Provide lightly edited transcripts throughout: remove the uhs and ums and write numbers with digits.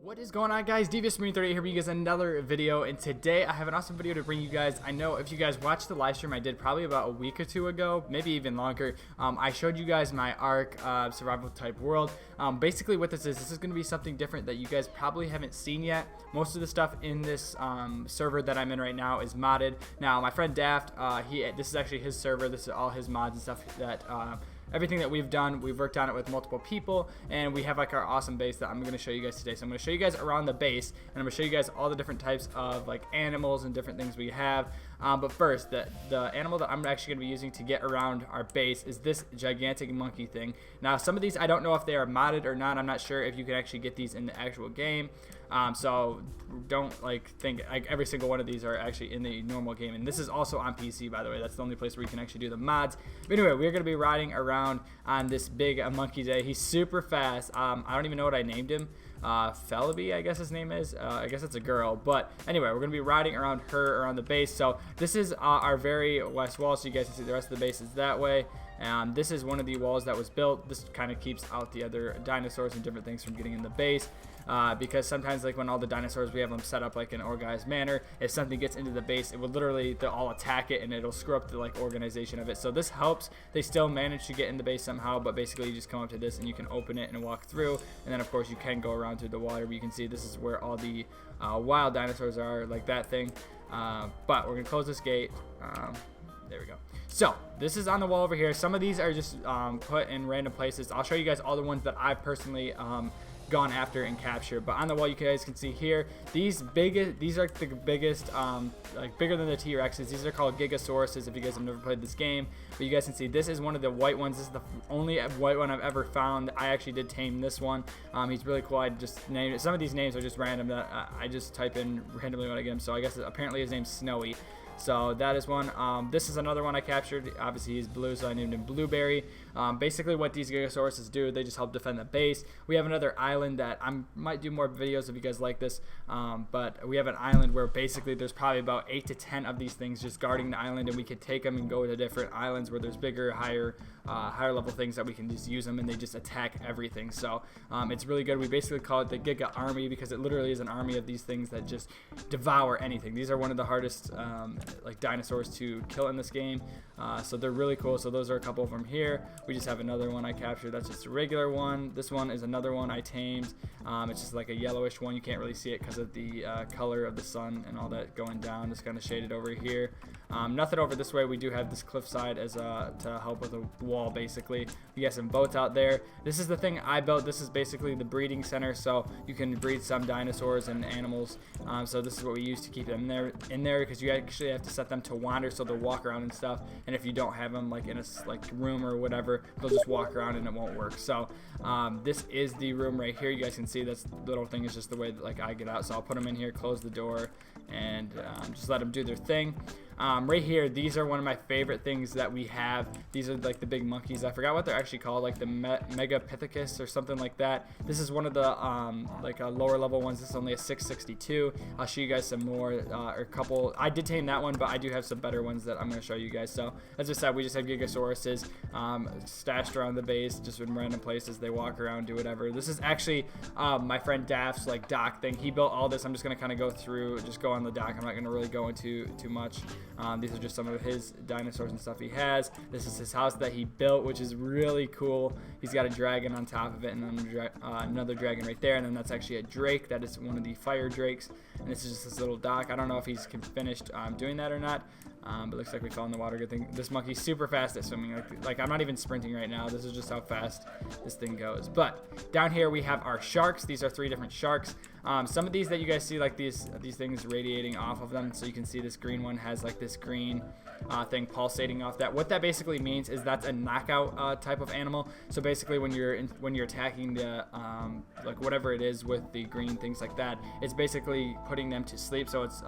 What is going on, guys? Devious Marine 38 here with you guys another video, and today I have an awesome video to bring you guys. I know if you guys watched the live stream I did probably about a week or two ago, maybe even longer, I showed you guys my Ark survival type world. Basically what this is going to be something different that you guys probably haven't seen yet. Most of the stuff in this server that I'm in right now is modded. Now my friend Daft, this is actually his server. This is all his mods and stuff that everything that we've done, we've worked on it with multiple people, and we have like our awesome base that I'm going to show you guys today. So I'm going to show you guys around the base, and I'm going to show you guys all the different types of like animals and different things we have. But first, the animal that I'm actually going to be using to get around our base is this gigantic monkey thing. Now, some of these I don't know if they are modded or not. I'm not sure if you can actually get these in the actual game. So don't think like every single one of these are actually in the normal game. And this is also on PC, by the way. That's the only place where you can actually do the mods. But anyway, we're going to be riding around on this big monkey today. He's super fast. I don't even know what I named him. Fellaby, I guess his name is. I guess it's a girl. But anyway, we're going to be riding around her around the base. So this is our very west wall, so you guys can see the rest of the base is that way. This is one of the walls that was built. This kind of keeps out the other dinosaurs and different things from getting in the base. Because sometimes like when all the dinosaurs, we have them set up like in an organized manner, if something gets into the base, it will literally, they'll all attack it and it'll screw up the like organization of it. So this helps. They still manage to get in the base somehow, but basically you just come up to this and you can open it and walk through, and then of course you can go around through the water. But you can see this is where all the wild dinosaurs are, like that thing. But we're gonna close this gate. There we go. So this is on the wall over here. Some of these are just put in random places. I'll show you guys all the ones that I've personally gone after and captured. But on the wall, you guys can see here, these are the biggest, like bigger than the T-Rexes. These are called Gigasauruses if you guys have never played this game. But you guys can see this is one of the white ones. This is the only white one I've ever found. I actually did tame this one. He's really cool. I just named it. Some of these names are just random that I just type in randomly when I get him. So I guess apparently his name's Snowy. So that is one. This is another one I captured. Obviously he's blue, so I named him Blueberry. Basically what these Gigasauruses do, they just help defend the base. We have another island that I might do more videos if you guys like this. But we have an island where basically there's probably about 8 to 10 of these things just guarding the island, and we could take them and go to different islands where there's bigger, higher level things that we can just use them, and they just attack everything. So it's really good. We basically call it the Giga Army because it literally is an army of these things that just devour anything. These are one of the hardest like dinosaurs to kill in this game, so they're really cool. So those are a couple of them here. We just have another one I captured. That's just a regular one. This one is another one I tamed. It's just like a yellowish one. You can't really see it because of the color of the sun and all that going down. It's kind of shaded over here. Nothing over this way. We do have this cliffside as to help with a wall, basically. You got some boats out there. This is the thing I built. This is basically the breeding center, so you can breed some dinosaurs and animals. So this is what we use to keep them in there because you actually have to set them to wander, so they'll walk around and stuff. And if you don't have them like in a room or whatever, they'll just walk around and it won't work. So this is the room right here. You guys can see this little thing is just the way that like I get out. So I'll put them in here, close the door, and just let them do their thing. Right here, these are one of my favorite things that we have. These are like the big monkeys. I forgot what they're actually called, like the Megapithecus or something like that. This is one of the like lower level ones. This is only a 662. I'll show you guys some more, or a couple. I did tame that one, but I do have some better ones that I'm going to show you guys. So as I said, we just have Gigasauruses stashed around the base, just in random places. They walk around, do whatever. This is actually my friend Daft's like dock thing. He built all this. I'm just going to kind of go through, just go on the dock. I'm not going to really go into too much. These are just some of his dinosaurs and stuff he has. This is his house that he built, which is really cool. He's got a dragon on top of it, and then another dragon right there, and then that's actually a drake. That is one of the fire drakes, and this is just this little dock. I don't know if he's finished doing that or not, but looks like we fell in the water. Good thing. This monkey's super fast at swimming. Like I'm not even sprinting right now. This is just how fast this thing goes. But down here we have our sharks. These are 3 different sharks. Some of these that you guys see, like these things radiating off of them. So you can see this green one has like this green thing pulsating off that. What that basically means is that's a knockout type of animal. So basically when you're attacking the like whatever it is with the green things like that, it's basically putting them to sleep. So it's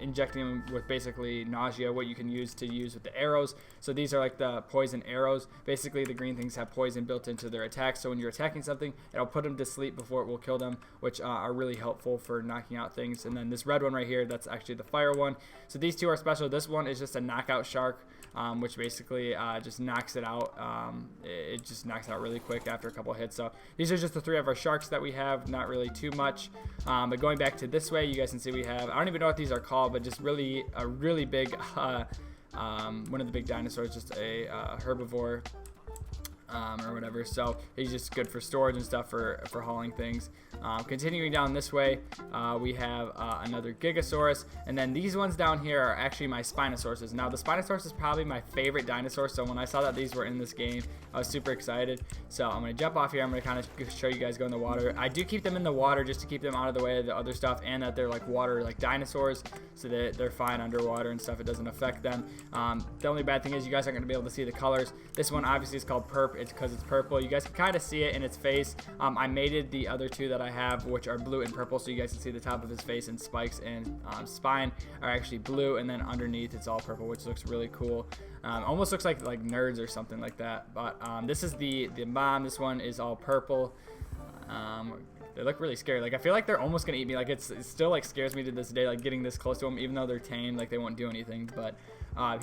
injecting them with basically nausea you what you can use with the arrows. So these are like the poison arrows. Basically, the green things have poison built into their attacks, so when you're attacking something, it'll put them to sleep before it will kill them, which are really helpful for knocking out things. And then this red one right here, that's actually the fire one. So these two are special. This one is just a knockout shark, which basically just knocks it out. It just knocks it out really quick after a couple of hits. So these are just the 3 of our sharks that we have, not really too much. But going back to this way, you guys can see we have, I don't even know what these are called, but just really a really big one of the big dinosaurs, just a herbivore or whatever. So he's just good for storage and stuff, for hauling things. Continuing down this way, we have another Gigasaurus, and then these ones down here are actually my Spinosauruses. Now the Spinosaurus is probably my favorite dinosaur, so when I saw that these were in this game, I was super excited. So I'm going to jump off here. I'm going to kind of show you guys go in the water. I do keep them in the water just to keep them out of the way of the other stuff, and that they're like water like dinosaurs, so that they're fine underwater and stuff. It doesn't affect them. The only bad thing is you guys aren't going to be able to see the colors. This one obviously is called Perp. It's because it's purple. You guys can kind of see it in its face. I mated the other 2 that I have, which are blue and purple, so you guys can see the top of his face and spikes and spine are actually blue, and then underneath it's all purple, which looks really cool. Almost looks like nerds or something like that. But this is the mom. This one is all purple. They look really scary. Like, I feel like they're almost gonna eat me. Like, it still like scares me to this day, like getting this close to them, even though they're tame, like they won't do anything. But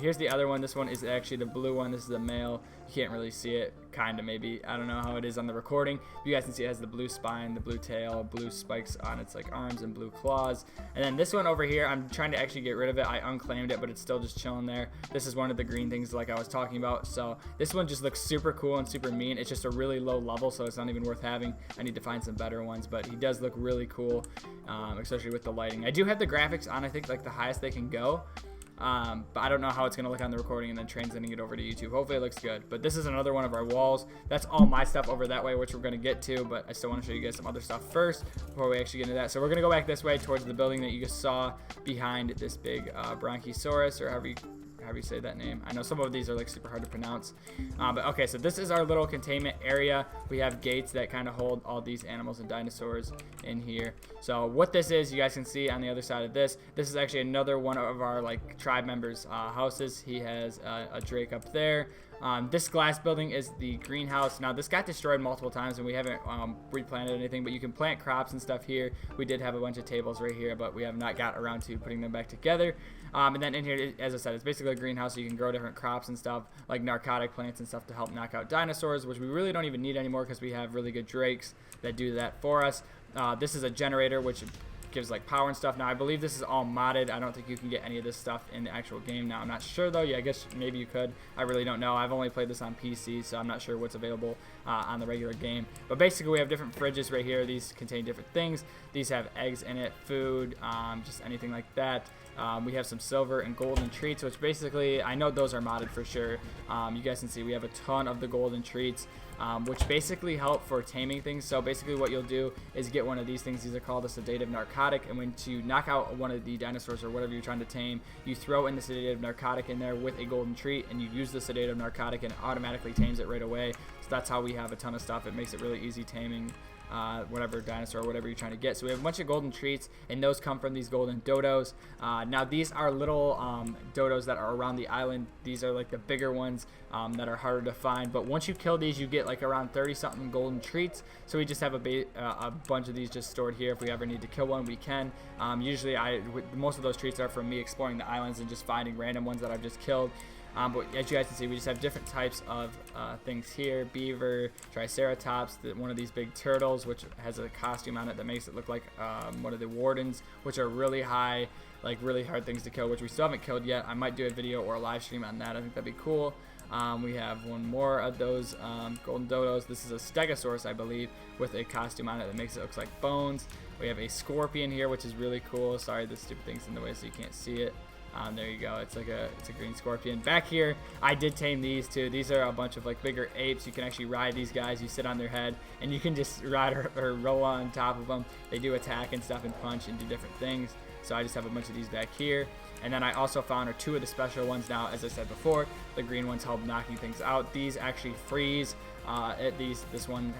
here's the other one. This one is actually the blue one. This is the male. You can't really see it, kind of, maybe. I don't know how it is on the recording. You guys can see it has the blue spine, the blue tail, blue spikes on its like arms, and blue claws. And then this one over here, I'm trying to actually get rid of it. I unclaimed it, but it's still just chilling there. This is one of the green things like I was talking about. So this one just looks super cool and super mean. It's just a really low level, so it's not even worth having. I need to find some better ones, but he does look really cool, especially with the lighting. I do have the graphics on, I think, like the highest they can go. But I don't know how it's going to look on the recording and then translating it over to YouTube. Hopefully it looks good. But this is another one of our walls. That's all my stuff over that way, which we're going to get to, but I still want to show you guys some other stuff first before we actually get into that. So we're going to go back this way towards the building that you just saw behind this big Bronchosaurus, or however you say that name. I know some of these are like super hard to pronounce. But okay, so this is our little containment area. We have gates that kind of hold all these animals and dinosaurs in here. So what this is, you guys can see on the other side of this. This is actually another one of our like tribe members' houses. He has a drake up there. This glass building is the greenhouse. Now this got destroyed multiple times and we haven't replanted anything, but you can plant crops and stuff here. We did have a bunch of tables right here, but we have not got around to putting them back together. And then in here, as I said, it's basically a greenhouse, so you can grow different crops and stuff, like narcotic plants and stuff to help knock out dinosaurs, which we really don't even need anymore because we have really good drakes that do that for us. This is a generator, which gives like power and stuff. Now I believe this is all modded. I don't think you can get any of this stuff in the actual game. Now I'm not sure though. Yeah, I guess maybe you could. I really don't know. I've only played this on PC, so I'm not sure what's available on the regular game. But basically we have different fridges right here. These contain different things. These have eggs in it, food, just anything like that. We have some silver and golden treats, which basically, I know those are modded for sure. You guys can see we have a ton of the golden treats, which basically help for taming things. So basically what you'll do is get one of these things. These are called a sedative narcotic, and when you knock out one of the dinosaurs or whatever you're trying to tame, you throw in the sedative narcotic in there with a golden treat, and you use the sedative narcotic and it automatically tames it right away. So that's how we have a ton of stuff. It makes it really easy taming whatever dinosaur or whatever you're trying to get. So we have a bunch of golden treats, and those come from these golden dodos. Now these are little dodos that are around the island. These are like the bigger ones that are harder to find, but once you kill these, you get like around 30 something golden treats. So we just have a bunch of these just stored here. If we ever need to kill one, we can. Usually most of those treats are from me exploring the islands and just finding random ones that I've just killed. But as you guys can see, we just have different types of things here. Beaver, Triceratops, one of these big turtles, which has a costume on it that makes it look like one of the wardens, which are really high, like really hard things to kill, which we still haven't killed yet. I might do a video or a live stream on that. I think that'd be cool. We have one more of those golden dodos. This is a Stegosaurus, I believe, with a costume on it that makes it look like bones. We have a scorpion here, which is really cool. Sorry, this stupid thing's in the way so you can't see it. There you go. It's a green scorpion. Back here, I did tame these too. These are a bunch of like bigger apes. You can actually ride these guys. You sit on their head and you can just ride or roll on top of them. They do attack and stuff and punch and do different things. So I just have a bunch of these back here. And then I also found two of the special ones now. As I said before, the green ones help knocking things out. These actually freeze This one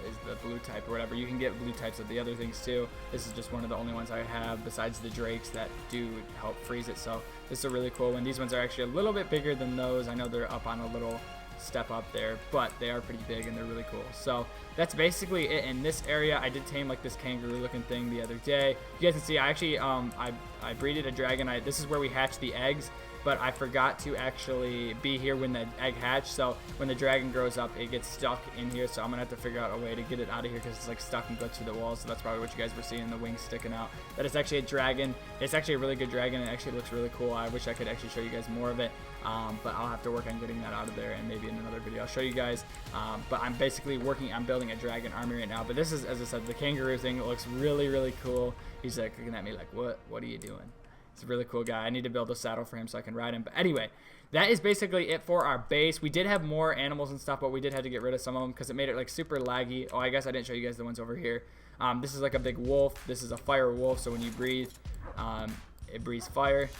is the blue type or whatever. You can get blue types of the other things too. This is just one of the only ones I have besides the drakes that do help freeze it. So this is a really cool one. These ones are actually a little bit bigger than those. I know they're up on a little step up there, but they are pretty big and they're really cool. So that's basically it in this area. I did tame like this kangaroo looking thing the other day. You guys can see I actually I breeded a dragon. This is where we hatch the eggs, but I forgot to actually be here when the egg hatched. So when the dragon grows up, it gets stuck in here. So I'm gonna have to figure out a way to get it out of here because it's like stuck and glitched through the walls. So that's probably what you guys were seeing, the wings sticking out. That is actually a dragon. It's actually a really good dragon. It actually looks really cool. I wish I could actually show you guys more of it, but I'll have to work on getting that out of there, and maybe in another video I'll show you guys. But I'm basically working on building a dragon army right now. But this is, as I said, the kangaroo thing. It looks really, really cool. He's like looking at me like, what are you doing? He's a really cool guy. I need to build a saddle for him so I can ride him. But anyway, that is basically it for our base. We did have more animals and stuff, but we did have to get rid of some of them because it made it like super laggy. Oh, I guess I didn't show you guys the ones over here. This is like a big wolf. This is a fire wolf, so when you breathe, it breathes fire.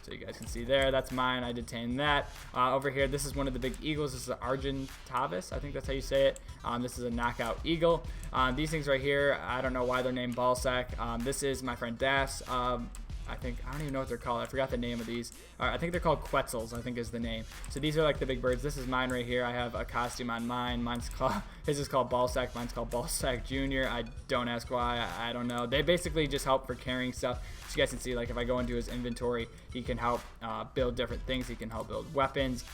So you guys can see there, that's mine. I did tame that. Over here, this is one of the big eagles. This is an Argentavis, I think that's how you say it. This is a knockout eagle. These things right here, I don't know why they're named Ballsack. This is my friend Das. I don't even know what they're called. I forgot the name of these. I think they're called Quetzals, I think is the name. So these are like the big birds. This is mine right here. I have a costume on mine. His is called Ballsack. Mine's called Ballsack Jr. I don't ask why. I don't know. They basically just help for carrying stuff. So you guys can see, like, if I go into his inventory, he can help build different things. He can help build weapons,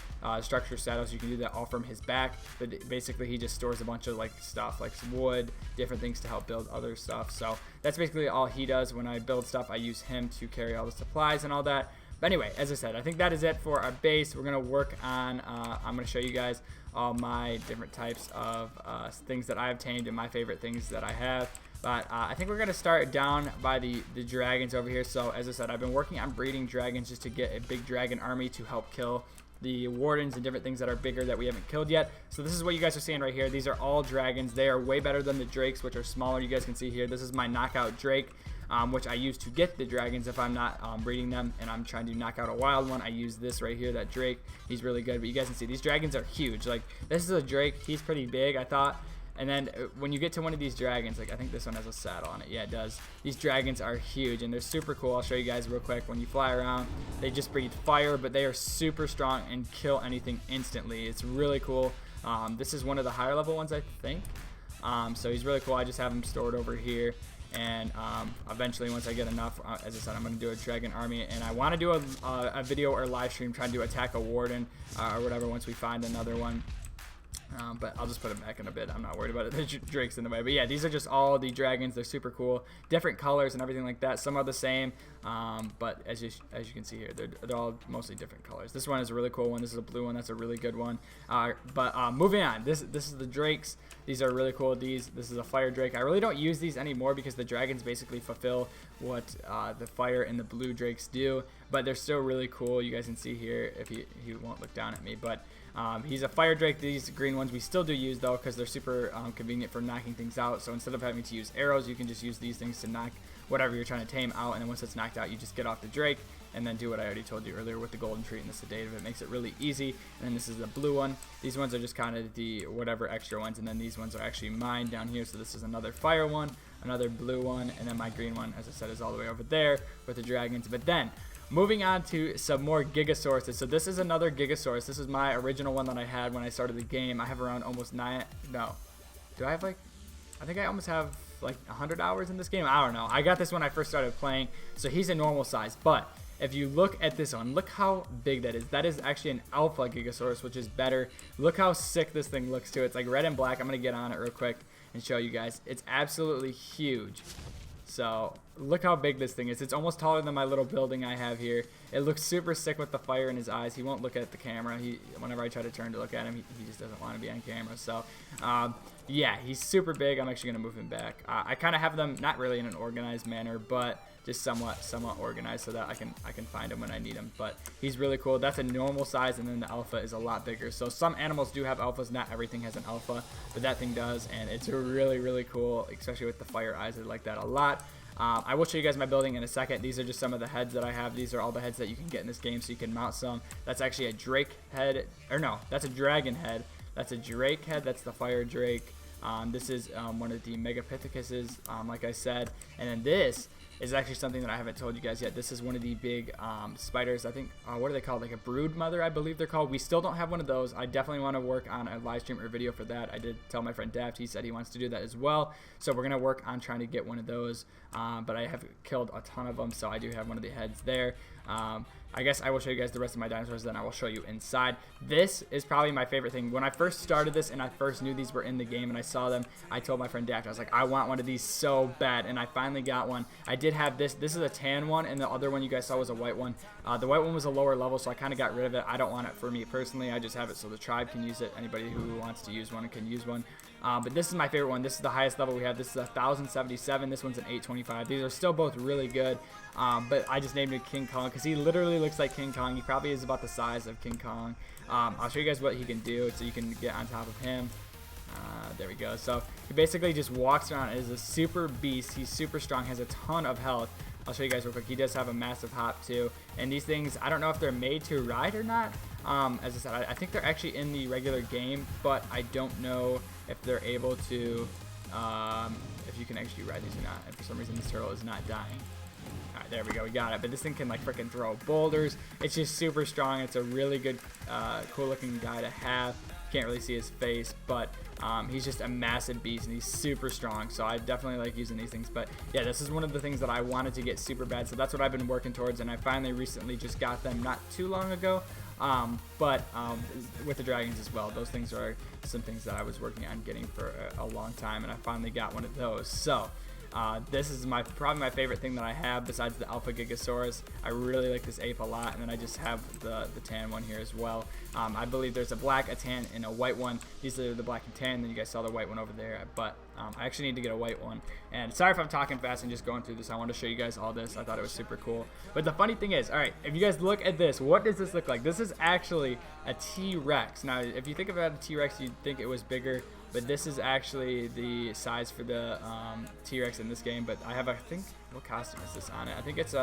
structure saddles. You can do that all from his back. But basically, he just stores a bunch of like stuff, like some wood, different things to help build other stuff. So that's basically all he does. When I build stuff, I use him to carry all the supplies and all that. But anyway, as I said, I think that is it for our base. We're going to work on, I'm going to show you guys all my different types of things that I've tamed and my favorite things that I have. But I think we're going to start down by the dragons over here. So as I said, I've been working on breeding dragons just to get a big dragon army to help kill the wardens and different things that are bigger that we haven't killed yet. So this is what you guys are seeing right here. These are all dragons. They are way better than the drakes, which are smaller. You guys can see here. This is my knockout drake, which I use to get the dragons if I'm not breeding them and I'm trying to knock out a wild one. I use this right here, that drake. He's really good. But you guys can see these dragons are huge. Like, this is a drake. He's pretty big, I thought. And then when you get to one of these dragons, like I think this one has a saddle on it. Yeah, it does. These dragons are huge and they're super cool. I'll show you guys real quick. When you fly around, they just breathe fire, but they are super strong and kill anything instantly. It's really cool. This is one of the higher level ones, I think. So he's really cool. I just have him stored over here. And eventually, once I get enough, as I said, I'm going to do a dragon army. And I want to do a video or live stream trying to attack a warden or whatever once we find another one. But I'll just put it back in a bit. I'm not worried about it. The drake's in the way. But yeah, these are just all the dragons. They're super cool. Different colors and everything like that. Some are the same. But as you can see here, they're all mostly different colors. This one is a really cool one. This is a blue one. That's a really good one. But moving on. This is the drakes. These are really cool. This is a fire drake. I really don't use these anymore because the dragons basically fulfill what the fire and the blue drakes do. But they're still really cool. You guys can see here if he won't look down at me. But he's a fire drake. These green ones we still do use though because they're super convenient for knocking things out. So instead of having to use arrows, you can just use these things to knock whatever you're trying to tame out. And then once it's knocked out, you just get off the drake and then do what I already told you earlier with the golden tree and the sedative. It makes it really easy. And then this is the blue one. These ones are just kind of the whatever extra ones. And then these ones are actually mine down here. So this is another fire one, another blue one, and then my green one, as I said, is all the way over there with the dragons. But then moving on to some more Gigasauruses. So this is another Gigasaurus. This is my original one that I had when I started the game. I have around almost 9. No. Do I have like, I think I almost have like 100 hours in this game. I don't know. I got this when I first started playing. So he's a normal size. But if you look at this one, look how big that is. That is actually an alpha Gigasaurus, which is better. Look how sick this thing looks too. It's like red and black. I'm going to get on it real quick and show you guys. It's absolutely huge. So look how big this thing is. It's almost taller than my little building I have here. It looks super sick with the fire in his eyes. He won't look at the camera. Whenever I try to turn to look at him, he just doesn't want to be on camera. So yeah, he's super big. I'm actually going to move him back. I kind of have them not really in an organized manner, but just somewhat organized so that I can find him when I need him. But he's really cool. That's a normal size, and then the alpha is a lot bigger. So some animals do have alphas. Not everything has an alpha, but that thing does, and it's really, really cool, especially with the fire eyes. I like that a lot. I will show you guys my building in a second. These are just some of the heads that I have. These are all the heads that you can get in this game, so you can mount some. That's actually a Drake head, or no, that's a dragon head. That's a Drake head. That's the fire Drake. This is one of the Megapithecus, like I said. And then this is actually something that I haven't told you guys yet. This is one of the big spiders. I think, what are they called? Like a brood mother, I believe they're called. We still don't have one of those. I definitely want to work on a live stream or video for that. I did tell my friend Daft. He said he wants to do that as well. So we're going to work on trying to get one of those. But I have killed a ton of them, so I do have one of the heads there. I guess I will show you guys the rest of my dinosaurs, then I will show you inside. This is probably my favorite thing. When I first started this and I first knew these were in the game and I saw them, I told my friend Daft, I was like, I want one of these so bad, and I finally got one. I did have this. This is a tan one, and the other one you guys saw was a white one. The white one was a lower level, so I kind of got rid of it. I don't want it for me personally. I just have it so the tribe can use it. Anybody who wants to use one can use one. But this is my favorite one. This is the highest level we have. This is 1077. This one's an 825. These are still both really good. But I just named it King Kong because he literally looks like King Kong. He probably is about the size of King Kong. I'll show you guys what he can do so you can get on top of him. There we go. So he basically just walks around as a super beast. He's super strong, has a ton of health. I'll show you guys real quick. He does have a massive hop too. And these things, I don't know if they're made to ride or not. As I said, I think they're actually in the regular game, but I don't know if they're able to, if you can actually ride these or not. And for some reason this turtle is not dying. Alright, there we go, we got it. But this thing can like freaking throw boulders. It's just super strong. It's a really good, cool looking guy to have. Can't really see his face, but he's just a massive beast and he's super strong, so I definitely like using these things. But yeah, this is one of the things that I wanted to get super bad, so that's what I've been working towards, and I finally recently just got them not too long ago. But with the dragons as well, those things are some things that I was working on getting for a long time, and I finally got one of those. So this is probably my favorite thing that I have besides the Alpha Gigasaurus. I really like this ape a lot, and then I just have the tan one here as well. I believe there's a black, a tan, and a white one. These are the black and tan, then you guys saw the white one over there, but I actually need to get a white one. And sorry if I'm talking fast and just going through this. I want to show you guys all this. I thought it was super cool. But the funny thing is, alright, if you guys look at this, what does this look like? This is actually a T-Rex. Now, if you think about a T-Rex, you'd think it was bigger, but this is actually the size for the T-Rex in this game. But I have, I think, what costume is this on it? I think it's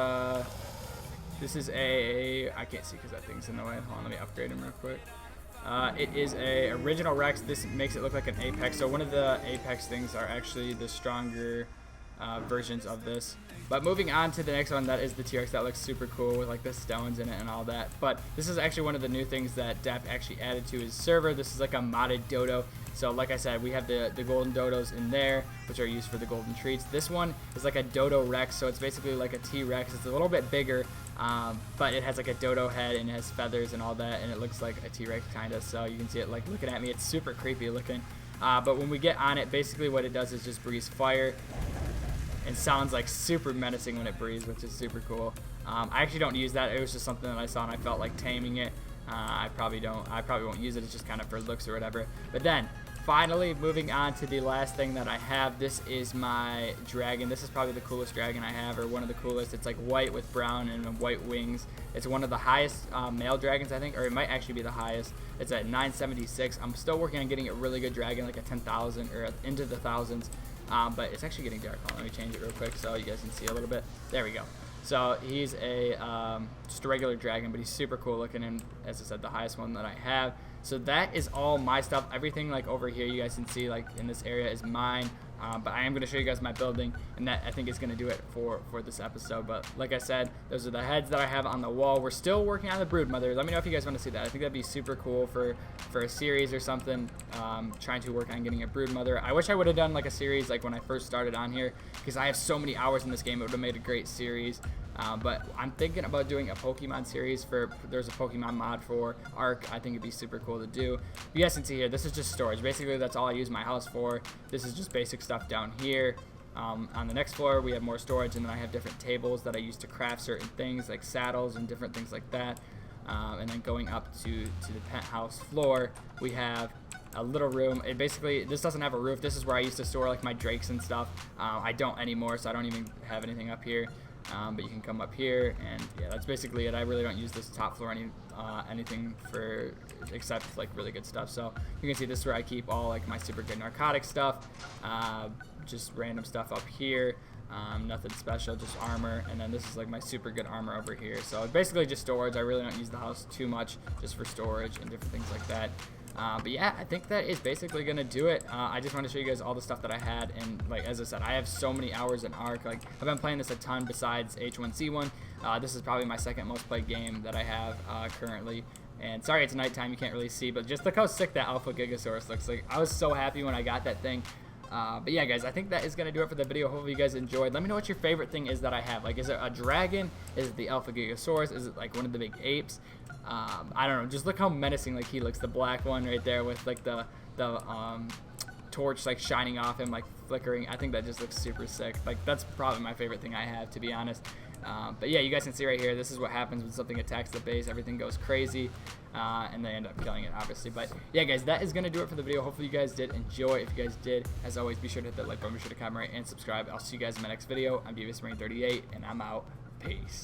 this is I can't see because that thing's in the way. Hold on, let me upgrade him real quick. It is a original Rex. This makes it look like an Apex. So one of the Apex things are actually the stronger versions of this. But moving on to the next one, that is the T-Rex. That looks super cool with like the stones in it and all that. But this is actually one of the new things that Daft actually added to his server. This is like a modded dodo. So like I said, we have the golden dodos in there, which are used for the golden treats. This one is like a dodo Rex, so it's basically like a T-Rex. It's a little bit bigger, but it has like a dodo head and it has feathers and all that, and it looks like a T-Rex kind of. So you can see it like looking at me. It's super creepy looking. But when we get on it, basically what it does is just breathes fire. It sounds like super menacing when it breathes, which is super cool. I actually don't use that. It was just something that I saw and I felt like taming it. I probably won't use it. It's just kind of for looks or whatever. But then finally moving on to the last thing that I have. This is my dragon. This is probably the coolest dragon I have, or one of the coolest. It's like white with brown and white wings. It's one of the highest male dragons, I think, or it might actually be the highest. It's at 976. I'm still working on getting a really good dragon, like a 10,000 or into the thousands. But it's actually getting dark. Let me change it real quick so you guys can see a little bit. There we go. So he's just a regular dragon, but he's super cool looking, and as I said, the highest one that I have. So that is all my stuff. Everything like over here you guys can see like in this area is mine. But I am going to show you guys my building, and that I think is going to do it for this episode. But like I said, those are the heads that I have on the wall. We're still working on the brood mother. Let me know if you guys want to see that. I think that'd be super cool for a series or something. Trying to work on getting a brood mother. I wish I would have done like a series like when I first started on here, because I have so many hours in this game. It would have made a great series. But I'm thinking about doing a Pokemon series there's a Pokemon mod for Ark. I think it'd be super cool to do. You guys can see here, this is just storage. Basically, that's all I use my house for. This is just basic stuff down here. On the next floor, we have more storage, and then I have different tables that I use to craft certain things, like saddles and different things like that. And then going up to the penthouse floor, we have a little room. This doesn't have a roof. This is where I used to store like my drakes and stuff. I don't anymore, so I don't even have anything up here. But you can come up here, and yeah, that's basically it. I really don't use this top floor anything for except like really good stuff. So you can see this is where I keep all like my super good narcotic stuff, just random stuff up here. Nothing special, just armor, and then this is like my super good armor over here. So basically just storage. I really don't use the house too much, just for storage and different things like that. But yeah, I think that is basically gonna do it. I just want to show you guys all the stuff that I had, and like as I said, I have so many hours in Ark. Like I've been playing this a ton besides H1Z1. This is probably my second most played game that I have currently. And sorry it's nighttime, you can't really see, but just look how sick that Alpha Gigasaurus looks. Like I was so happy when I got that thing. But yeah, guys, I think that is going to do it for the video. Hopefully you guys enjoyed. Let me know what your favorite thing is that I have. Like, is it a dragon? Is it the Alpha Gigasaurus? Is it like one of the big apes? I don't know. Just look how menacing like he looks. The black one right there with like the torch like shining off him, like flickering. I think that just looks super sick. Like that's probably my favorite thing I have, to be honest. But yeah, you guys can see right here, this is what happens when something attacks the base. Everything goes crazy, and they end up killing it, obviously. But yeah, guys, that is going to do it for the video. Hopefully you guys did enjoy. If you guys did, as always, be sure to hit that like button, be sure to comment, and subscribe. I'll see you guys in my next video. I'm DeviusMarine38, and I'm out. Peace.